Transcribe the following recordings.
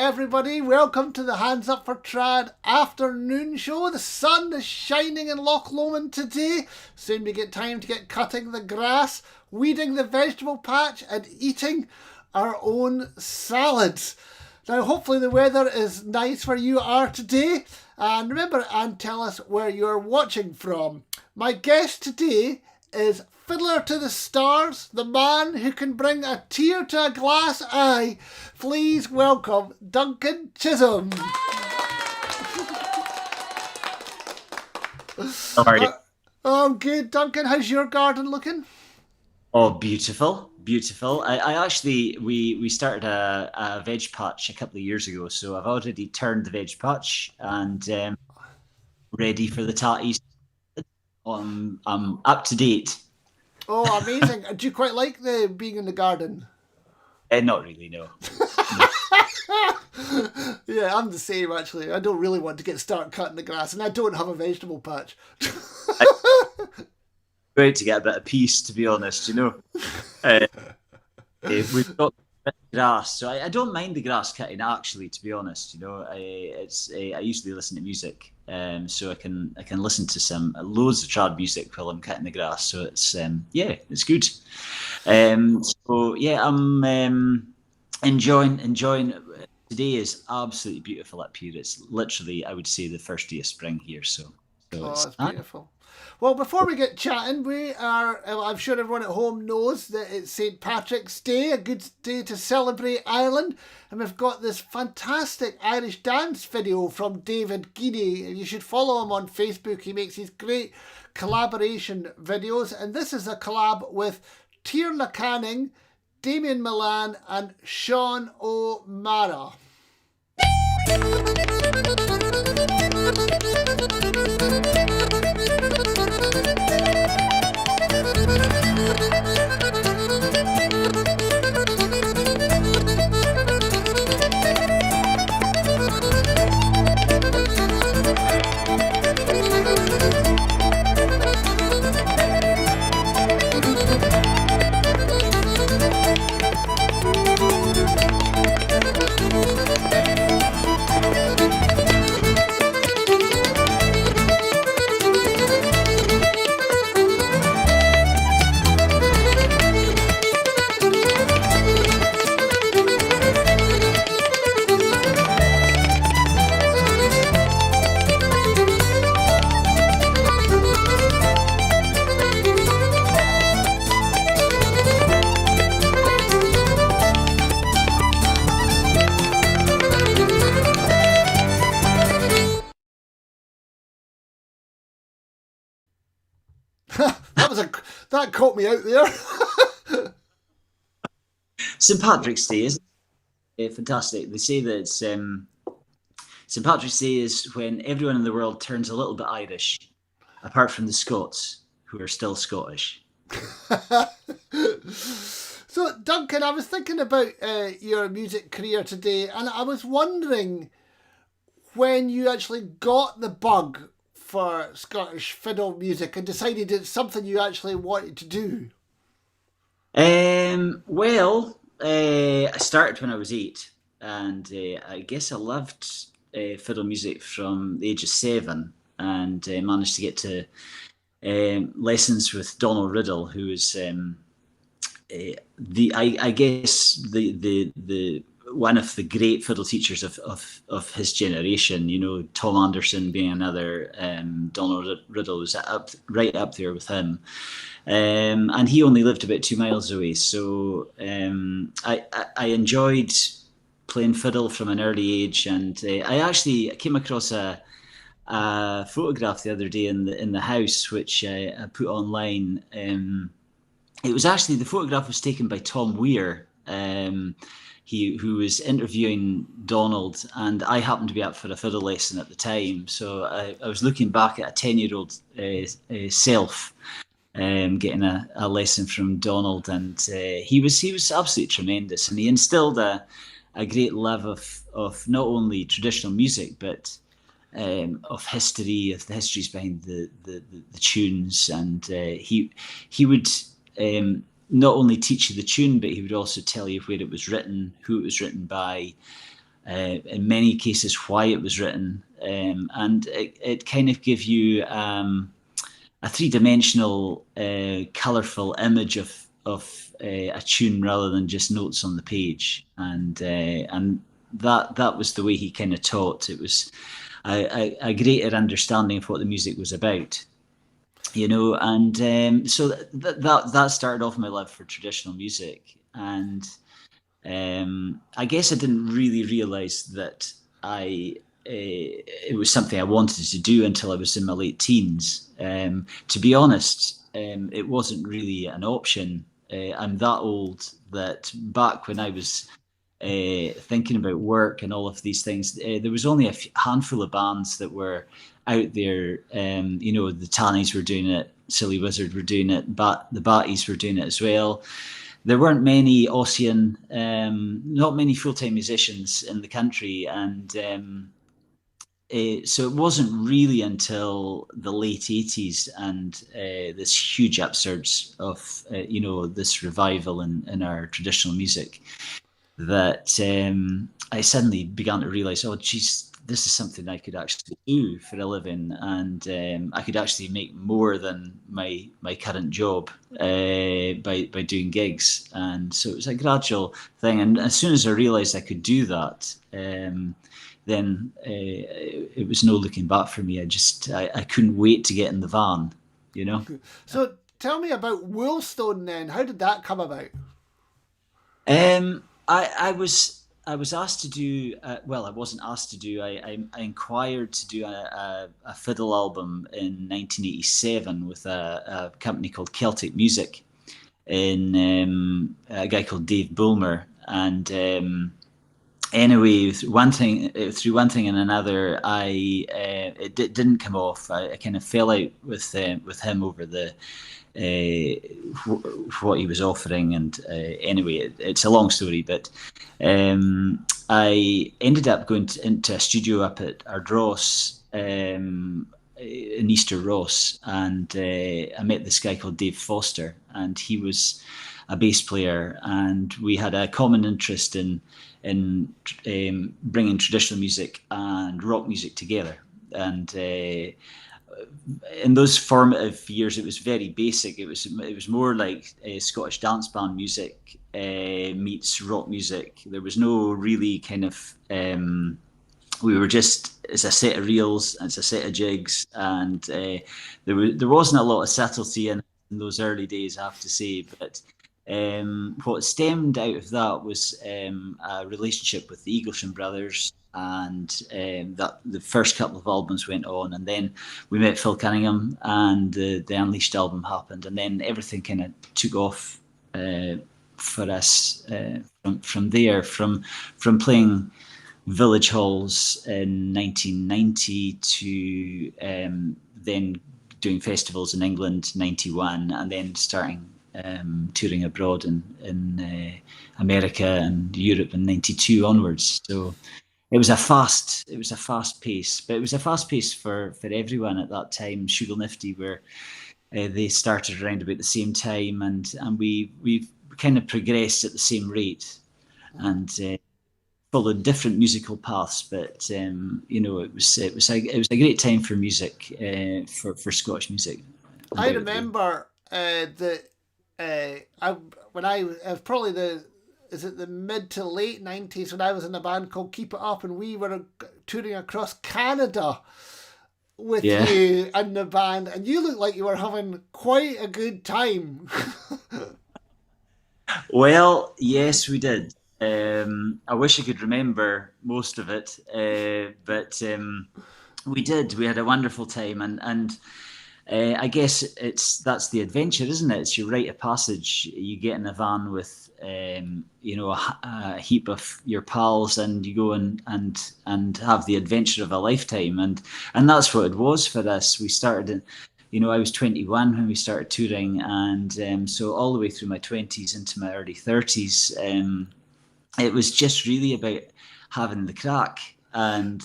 everybody. Welcome to the Hands Up for Trad afternoon show. The sun is shining in Loch Lomond today. Soon we get time to get cutting the grass, weeding the vegetable patch and eating our own salads. Now, hopefully the weather is nice where you are today. And remember, and tell us where you're watching from. My guest today is Fiddler to the Stars, the man who can bring a tear to a glass eye. Please welcome Duncan Chisholm. How are you? I'm good, Duncan. How's your garden looking? Oh, beautiful, beautiful. I actually, we started a veg patch a couple of years ago, so I've already turned the veg patch and ready for the tatties. I'm up to date. Oh, amazing. Do you quite like the being in the garden? Not really, no. Yeah, I'm the same actually. I don't really want to start cutting the grass, and I don't have a vegetable patch. Great to get a bit of peace, to be honest, you know. We've got grass, so I don't mind the grass cutting actually, to be honest. You know, I usually listen to music, so I can listen to some loads of trad music while I'm cutting the grass. So it's it's good. So yeah, I'm enjoying. Today is absolutely beautiful up here. It's literally, I would say, the first day of spring here. So it's beautiful. Well, before we get chatting, I'm sure everyone at home knows that it's St. Patrick's Day, a good day to celebrate Ireland. And we've got this fantastic Irish dance video from David Geaney. You should follow him on Facebook. He makes these great collaboration videos. And this is a collab with Tierna Canning, Damien Milan and Sean O'Mara. That caught me out there. St. Patrick's Day is fantastic. They say that St. Patrick's Day is when everyone in the world turns a little bit Irish, apart from the Scots, who are still Scottish. So, Duncan, I was thinking about your music career today, and I was wondering when you actually got the bug for Scottish fiddle music and decided it's something you actually wanted to do. I started when I was 8, and I guess I loved fiddle music from the age of 7, and managed to get to lessons with Donald Riddle, who was the one of the great fiddle teachers of his generation. You know, Tom Anderson being another. Donald Riddle was right up there with him. And he only lived about 2 miles away. So I enjoyed playing fiddle from an early age. And I came across a photograph the other day in the house, which I put online. It was actually, the photograph was taken by Tom Weir, who was interviewing Donald, and I happened to be up for a fiddle lesson at the time. So I was looking back at a 10-year-old self, getting a lesson from Donald, and he was absolutely tremendous, and he instilled a great love of not only traditional music but of history, of the histories behind the tunes, and he would not only teach you the tune, but he would also tell you where it was written, who it was written by, in many cases why it was written, and it kind of gives you a three-dimensional, colourful image of a tune rather than just notes on the page, and that was the way he kind of taught. It was a greater understanding of what the music was about, and so that started off my love for traditional music, and I guess I didn't really realise that it was something I wanted to do until I was in my late teens. To be honest, it wasn't really an option. I'm that old that back when I was thinking about work and all of these things, there was only a handful of bands that were out there. The Tannies were doing it, Silly Wizard were doing it, but the Batties were doing it as well. There weren't many Ossian, not many full-time musicians in the country, and so it wasn't really until the late 80s and this huge upsurge of this revival in our traditional music that I suddenly began to realise, oh geez, this is something I could actually do for a living, and I could actually make more than my current job by doing gigs. And so it was a gradual thing. And as soon as I realised I could do that, then it was no looking back for me. I couldn't wait to get in the van, So tell me about Woolstone then. How did that come about? I was asked to do, well, I wasn't asked to do, I inquired to do a fiddle album in 1987 with a company called Celtic Music in a guy called Dave Bulmer. And anyway, through one thing and another, it didn't come off. I kind of fell out with him over what he was offering, and anyway, it's a long story, but I ended up going into a studio up at Ardross in Easter Ross, and I met this guy called Dave Foster, and he was a bass player, and we had a common interest in bringing traditional music and rock music together. And in those formative years, it was very basic. It was more like Scottish dance band music meets rock music. There was no really kind of. We were just, it's a set of reels, it's a set of jigs, and there wasn't a lot of subtlety in those early days, I have to say. But what stemmed out of that was a relationship with the Eaglesham brothers, and that the first couple of albums went on, and then we met Phil Cunningham, and the Unleashed album happened, and then everything kind of took off for us from there, from playing village halls in 1990 to then doing festivals in England 91, and then starting touring abroad in America and Europe in 92 onwards. So it was a fast pace, but it was a fast pace for everyone at that time. Shugle Nifty were they started around about the same time, and we kind of progressed at the same rate, and followed different musical paths. But it was a great time for music, for Scottish music. I remember when I was probably the mid to late 90s, when I was in a band called Keep It Up, and we were touring across Canada with you and the band, and you looked like you were having quite a good time. Well, yes, we did. I wish I could remember most of it, but we did. We had a wonderful time, and I guess that's the adventure, isn't it? It's your rite of passage. You get in a van with a heap of your pals, and you go and have the adventure of a lifetime, and that's what it was for us. We started I was 21 when we started touring, and so all the way through my 20s into my early 30s, it was just really about having the crack, and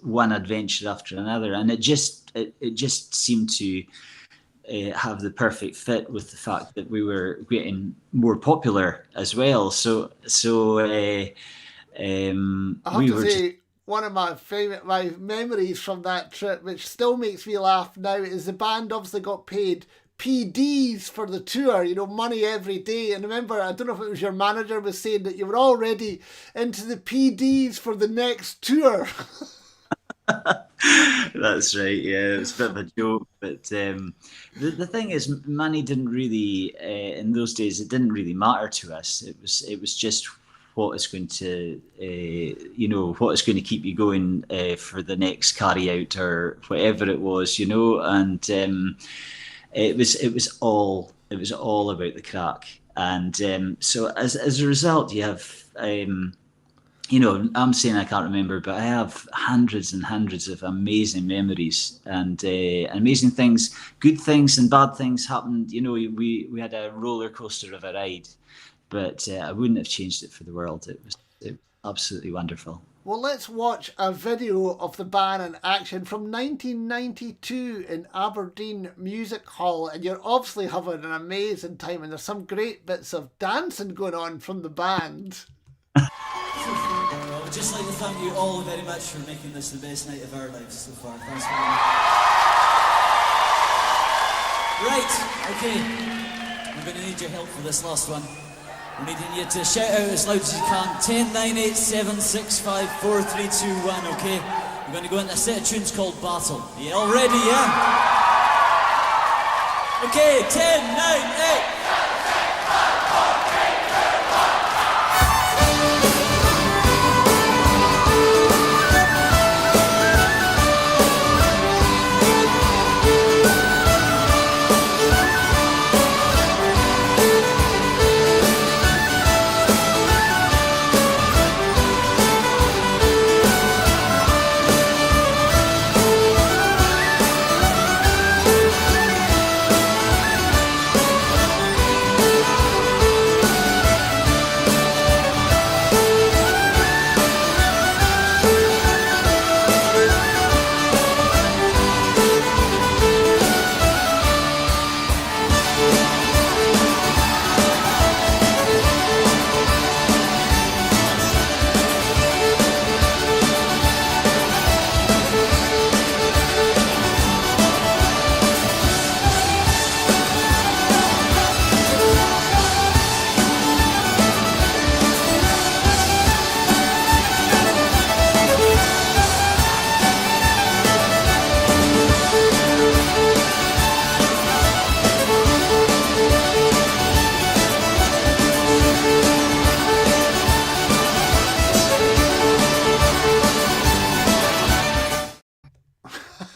one adventure after another, and it just seemed to have the perfect fit with the fact that we were getting more popular as well. So I have we to were just say, one of my memories from that trip, which still makes me laugh now, is the band obviously got paid PDs for the tour, money every day. And remember, I don't know if it was your manager was saying that you were already into the PDs for the next tour. That's right. Yeah, it's a bit of a joke, but the thing is, money didn't really in those days. It didn't really matter to us. It was just what is going to what is going to keep you going for the next carry out or whatever it was, and it was all about the crack. And so as a result, you have. I'm saying I can't remember, but I have hundreds and hundreds of amazing memories and amazing things, good things and bad things happened. We had a roller coaster of a ride, but I wouldn't have changed it for the world. It was absolutely wonderful. Well, let's watch a video of the band in action from 1992 in Aberdeen Music Hall. And you're obviously having an amazing time, and there's some great bits of dancing going on from the band. I would just like to thank you all very much for making this the best night of our lives so far. Thanks very much. Right, okay. I'm going to need your help for this last one. We're needing you to shout out as loud as you can. 10, 9, 8, 7, 6, 5, 4, 3, 2, 1, okay? We're going to go into a set of tunes called Battle. Are you all ready, yeah? Okay, 10, 9, 8.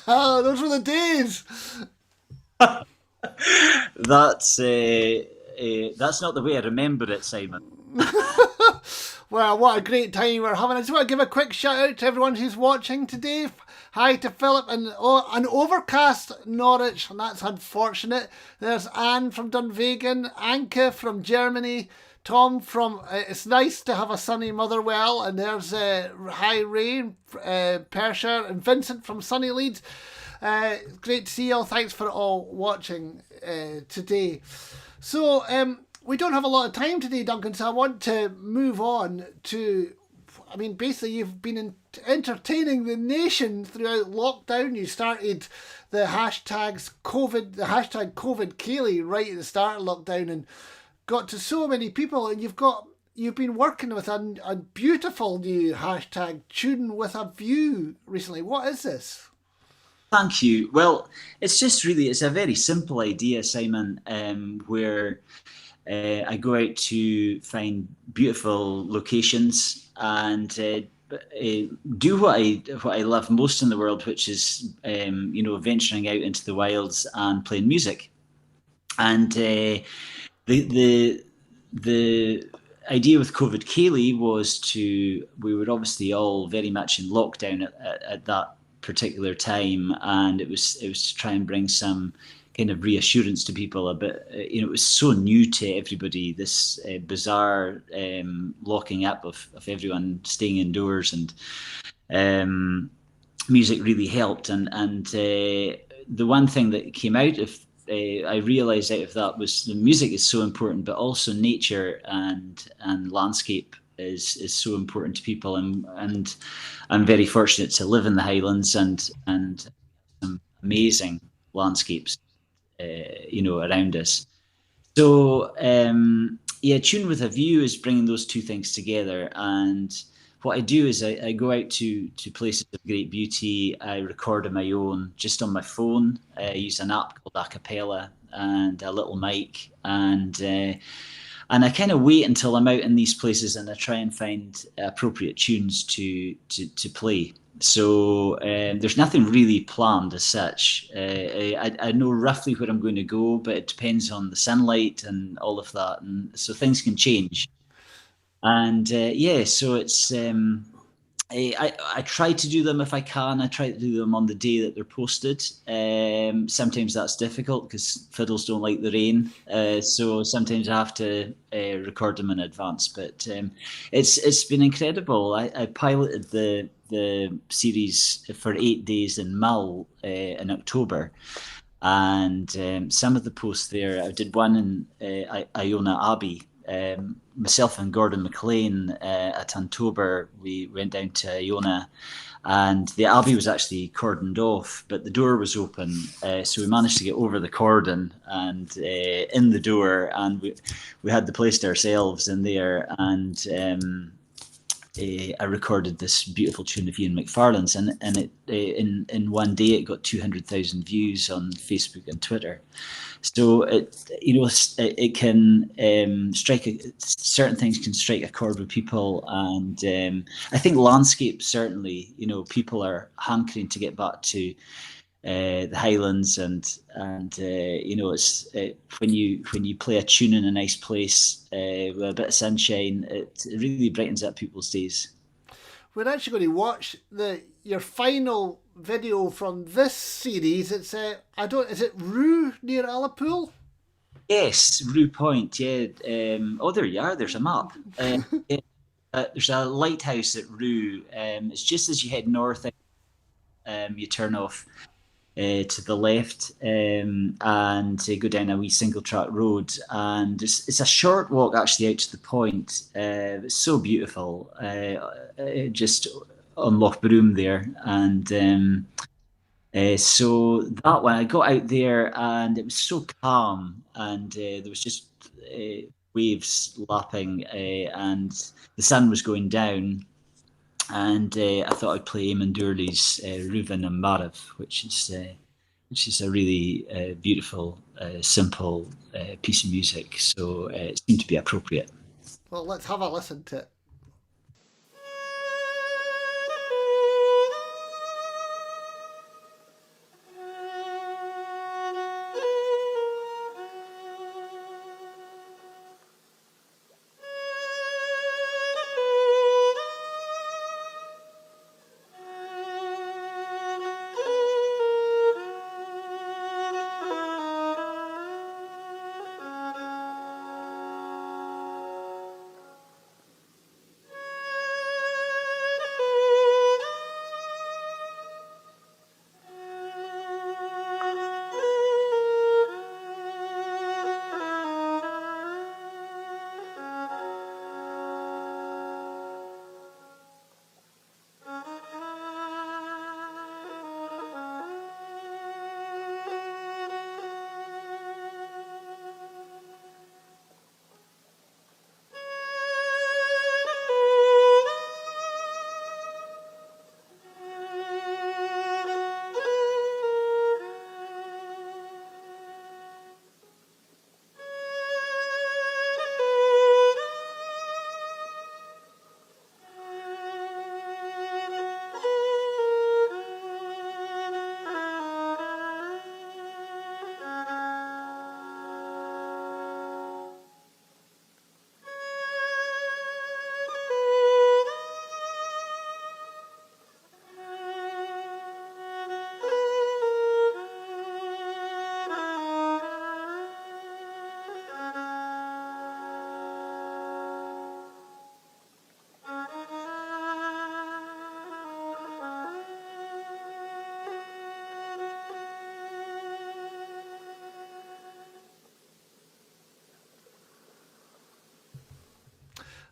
Oh, those were the days. That's not the way I remember it, Simon. Well, what a great time we're having. I just want to give a quick shout out to everyone who's watching today. Hi to Philip and an overcast Norwich, and that's unfortunate. There's Anne from Dunvegan, Anke from Germany, Tom from it's nice to have a sunny Motherwell, and there's Hi Ray, Persia, and Vincent from sunny Leeds. Great to see you all. Thanks for all watching today. So we don't have a lot of time today, Duncan, so I want to move on to, basically you've been entertaining the nation throughout lockdown. You started the hashtag COVID Kaylee right at the start of lockdown and got to so many people, and you've been working with a beautiful new hashtag, Tune with a View, recently. What is this? Thank you. Well, it's a very simple idea, Simon, where I go out to find beautiful locations and do what I love most in the world, which is venturing out into the wilds and playing music. And the idea with COVID Kaylee was we were obviously all very much in lockdown at that particular time, and it was to try and bring some kind of reassurance to people. A bit, it was so new to everybody, this bizarre locking up of everyone staying indoors, and music really helped. And the one thing that came out of I realised out of that was the music is so important, but also nature and landscape is so important to people, and I'm very fortunate to live in the Highlands and some amazing landscapes, around us. So yeah, Tune with a View is bringing those two things together. And what I do is I go out to places of great beauty. I record on my own, just on my phone. I use an app called Acapella and a little mic, and I kind of wait until I'm out in these places, and I try and find appropriate tunes to play. So there's nothing really planned as such. I know roughly where I'm going to go, but it depends on the sunlight and all of that, and so things can change. And yeah, so it's I try to do them if I can. I try to do them on the day that they're posted. Sometimes that's difficult because fiddles don't like the rain, so sometimes I have to record them in advance. But it's been incredible. I piloted the series for 8 days in Mull in October, and some of the posts there. I did one in Iona Abbey. Myself and Gordon McLean at Antober, we went down to Iona, and the abbey was actually cordoned off, but the door was open, so we managed to get over the cordon and in the door, and we had the place to ourselves in there, and I recorded this beautiful tune of Ian McFarlane's, and it in one day it got 200,000 views on Facebook and Twitter. So it can certain things can strike a chord with people, and I think landscape certainly. People are hankering to get back to the Highlands, and it's when you play a tune in a nice place with a bit of sunshine, it really brightens up people's days. We're actually going to watch your final video from this series. It's is it Rue near Alipool? Yes, Rue Point. Yeah. Oh, there you are. There's a map. Yeah, there's a lighthouse at Rue. It's just as you head north. You turn off to the left, and go down a wee single track road, and it's a short walk actually out to the point. It's so beautiful, just on Loch Broom there, and so that one I got out there, and it was so calm, and there was just waves lapping, and the sun was going down. And I thought I'd play Eamon Dourley's Reuven and Marav, which is a really beautiful, simple piece of music. So it seemed to be appropriate. Well, let's have a listen to it.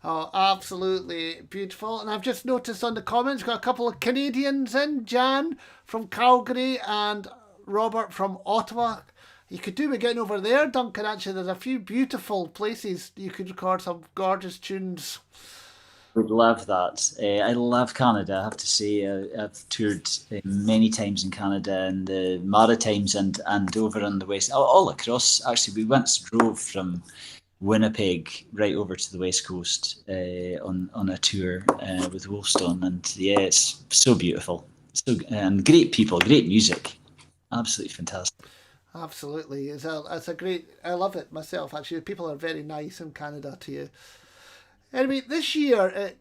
Oh, absolutely beautiful. And I've just noticed on the comments, got a couple of Canadians in, Jan from Calgary and Robert from Ottawa. You could do with getting over there, Duncan, actually. There's a few beautiful places you could record some gorgeous tunes. Would love that. I love Canada, I have to say. I've toured many times in Canada and the Maritimes and over on the west, all across. Actually, we once drove from Winnipeg right over to the west coast on a tour with Wolfstone, and yeah, it's so beautiful. And great people, great music, absolutely fantastic. Absolutely. It's a great... I love it myself, actually. People are very nice in Canada to you. Anyway, this year,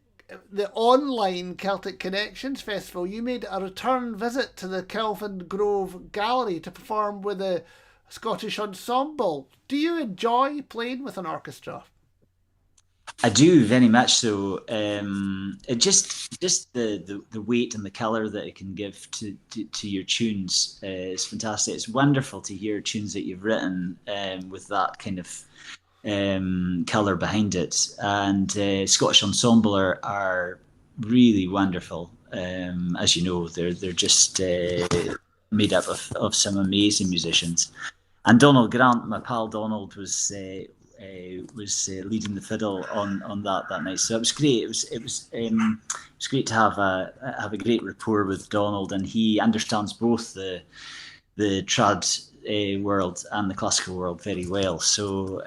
the online Celtic Connections Festival, you made a return visit to the Kelvin Grove Gallery to perform with the Scottish Ensemble. Do you enjoy playing with an orchestra? I do, very much so. It just the weight and the colour that it can give to your tunes is fantastic. It's wonderful to hear tunes that you've written with that kind of colour behind it. And Scottish Ensemble are really wonderful. As you know, they're just made up of some amazing musicians. And Donald Grant, my pal Donald, was leading the fiddle on that night. So it was great. It was great to have a great rapport with Donald, and he understands both the trad world and the classical world very well. So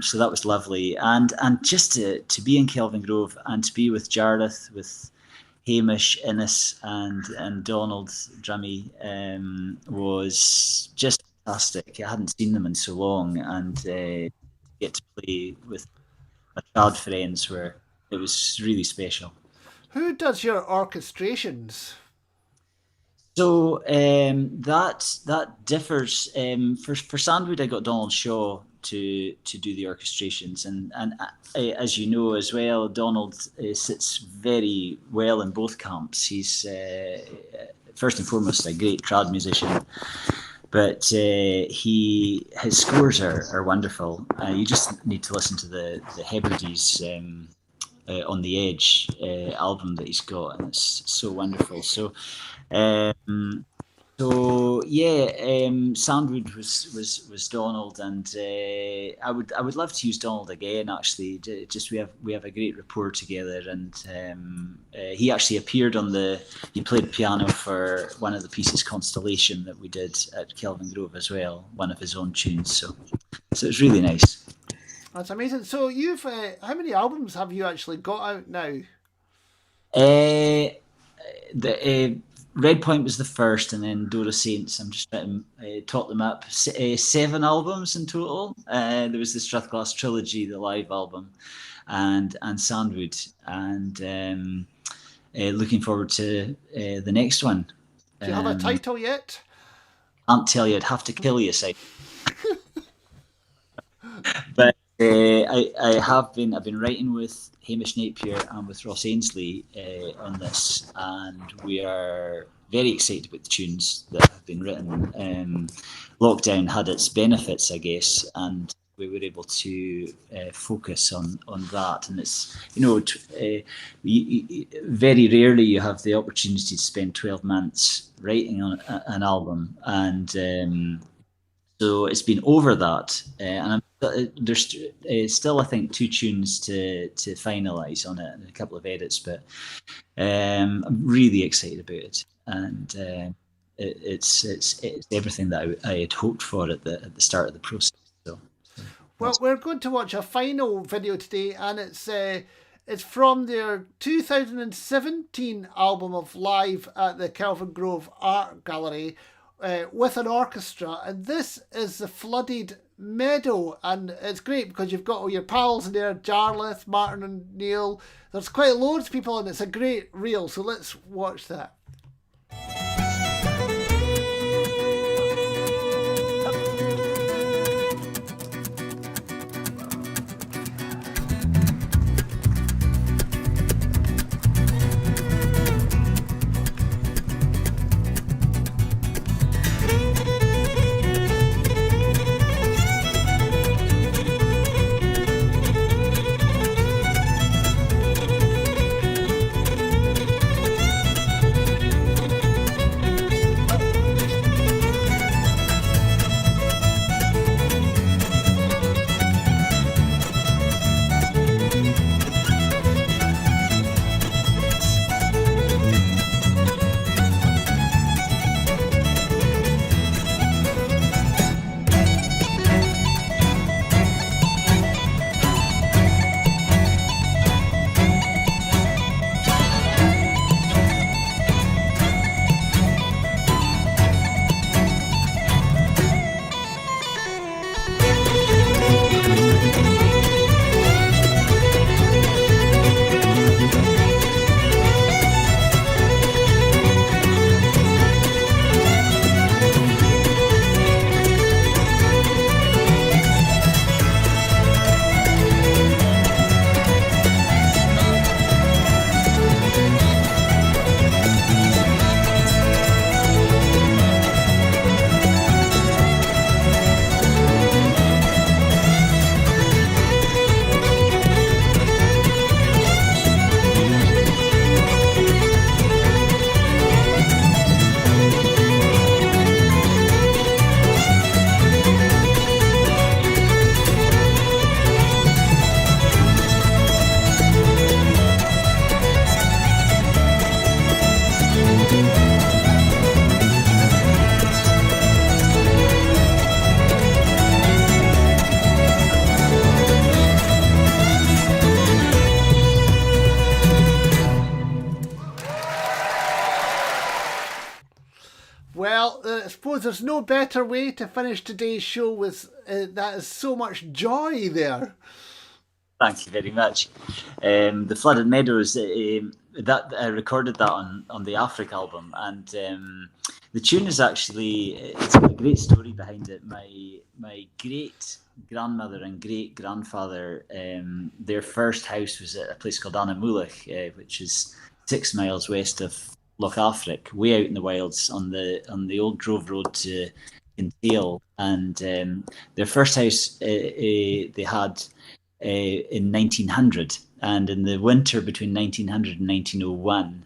so that was lovely, and just to be in Kelvin Grove and to be with Jarlath, with Hamish Innes and Donald Drummy was just fantastic. I hadn't seen them in so long, and get to play with my child friends where it was really special. Who does your orchestrations? So that differs. For Sandwood, I got Donald Shaw to do the orchestrations, and as you know as well, Donald sits very well in both camps. He's first and foremost a great trad musician, but his scores are wonderful. You just need to listen to the Hebrides on the Edge album that he's got, and it's so wonderful. So Sandwood was Donald, and I would love to use Donald again. Actually, just we have a great rapport together, and he actually appeared he played piano for one of the pieces, Constellation, that we did at Kelvin Grove as well, one of his own tunes. So it's really nice. That's amazing. So you've how many albums have you actually got out now? The Red Point was the first, and then Dora Saints. I'm just trying to tot them up. 7 albums in total. There was the Strathglass Trilogy, the live album, and Sandwood, and looking forward to the next one. Do you have a title yet? Can't tell you. I'd have to kill you, Simon. But I've been writing with Hamish Napier and with Ross Ainsley on this, and we are very excited about the tunes that have been written. Lockdown had its benefits, I guess, and we were able to focus on that. And it's, very rarely you have the opportunity to spend 12 months writing on an album, and so it's been over that, and there's still, I think, 2 tunes to finalise on it and a couple of edits, but I'm really excited about it, and it's everything that I had hoped for at the start of the process. So, well, we're going to watch a final video today, and it's from their 2017 album of Live at the Kelvin Grove Art Gallery, with an orchestra, and this is the Flooded Meadow, and it's great because you've got all your pals in there, Jarlath, Martin and Neil. There's quite loads of people, and it's a great reel, so let's watch that. suppose there's no better way to finish today's show with that is so much joy there. Thank you very much. The Flooded Meadows, that I recorded that on the Africa album, and the tune is actually, it's a great story behind it. My great grandmother and great grandfather, their first house was at a place called Annamulich, which is 6 miles west of Lochafric, way out in the wilds on the old Grove Road to Kintail. And their first house they had in 1900, and in the winter between 1900 and 1901,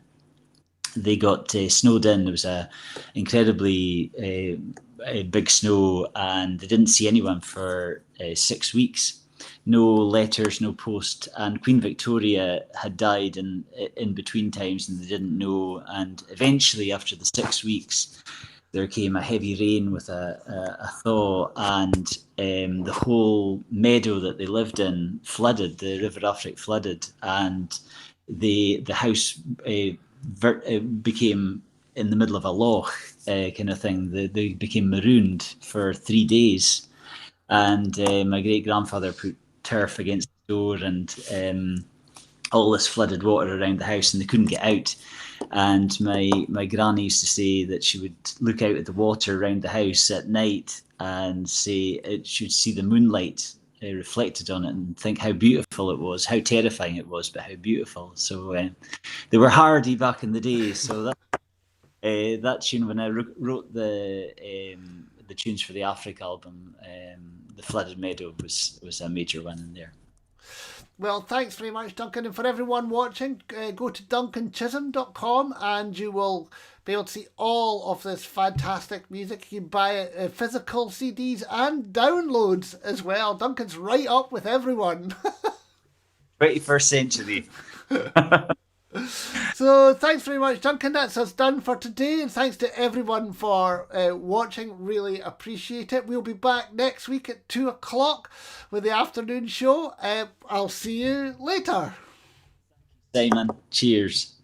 they got snowed in. There was a incredibly a big snow, and they didn't see anyone for 6 weeks. No letters, no post, and Queen Victoria had died in between times, and they didn't know. And eventually, after the 6 weeks, there came a heavy rain with a thaw, and the whole meadow that they lived in flooded. The River Afric flooded, and the house became in the middle of a loch, kind of thing. They became marooned for 3 days, and my great grandfather put turf against the door, and all this flooded water around the house, and they couldn't get out. And my granny used to say that she would look out at the water around the house at night and say she would see the moonlight reflected on it and think how beautiful it was, how terrifying it was, but how beautiful. So they were hardy back in the day. So that tune, when I wrote the tunes for the Africa album, the Flooded Meadow was a major one in there. Well, thanks very much, Duncan. And for everyone watching, go to duncanchisholm.com and you will be able to see all of this fantastic music. You can buy physical CDs and downloads as well. Duncan's right up with everyone. 21st century. So thanks very much, Duncan. That's us done for today, and thanks to everyone for watching. Really appreciate it. We'll be back next week at 2:00 with the afternoon show. I'll see you later. Simon, cheers.